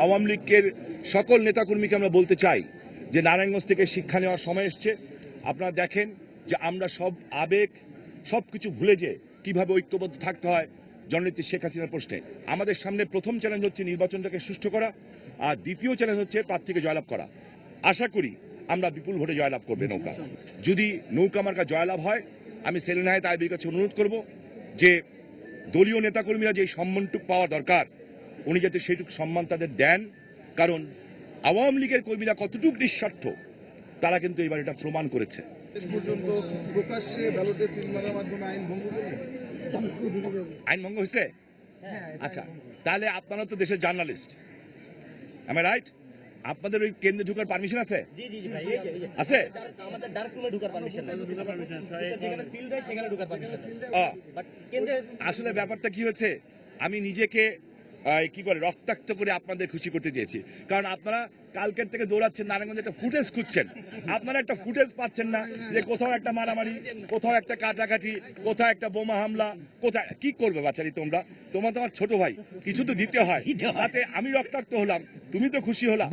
আওয়ামী লীগের সকল নেতাকর্মীকে আমরা বলতে চাই যে নারায়ণগঞ্জ থেকে শিক্ষা নেওয়ার সময় এসছে। আপনারা দেখেন যে আমরা সব আবেগ সব কিছু ভুলে যে কিভাবে ঐক্যবদ্ধ থাকতে হয় জননেত্রী শেখ হাসিনার প্রশ্নে। আমাদের সামনে প্রথম চ্যালেঞ্জ হচ্ছে নির্বাচনটাকে সুষ্ঠু করা, আর দ্বিতীয় চ্যালেঞ্জ হচ্ছে প্রার্থীকে জয়লাভ করা। আশা করি আমরা বিপুল ভোটে জয়লাভ করবে নৌকা। যদি নৌকা মার্কা জয়লাভ হয়, আমি সেলিনা হায়াৎ আইবির কাছে অনুরোধ করব যে দলীয় নেতাকর্মীরা যে সম্মানটুকু পাওয়া দরকার উনি যাতে সেইটুকু সম্মান তাদের দেন, কারণ আওয়ামী লীগের কর্মীরা কতটুকু নিঃস্বার্থ তারা কিন্তু এবার এটা প্রমাণ করেছে। আইন ভঙ্গ হয়েছে? আচ্ছা, তাহলে আপনারা তো দেশের জার্নালিস্ট, am I right? আপনাদের ওই কেন্দ্রে ঢোকার পারমিশন আছে? আছে? আমাদের ডার্ক রুমে ঢোকার পারমিশন নাই, যেখানে সিল দেয় সেখানে ঢোকার পারমিশন আছে। বাট কেন্দ্রে আসলে ব্যাপারটা কি হয়েছে, আমি নিজেকে কি করে রক্তাক্ত করে আপনাদের খুশি করতে চেয়েছি, কারণ আপনারা কালকের থেকে দৌড়াচ্ছেন, নারায়ণগঞ্জে একটা ফুটেজ খুঁজছেন, আপনারা একটা ফুটেজ পাচ্ছেন না যে কোথাও একটা মারামারি, কোথাও একটা কাটাকাটি, কোথাও একটা বোমা হামলা, কোথায় কি করবে বাচ্চারি তোমরা। তোমার তোমার ছোট ভাই, কিছু তো দিতে হয়, তাতে আমি রক্তাক্ত হলাম, তুমি তো খুশি হলাম,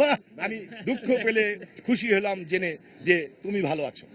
আমি দুঃখ পেলে খুশি হলাম জেনে যে তুমি ভালো আছো।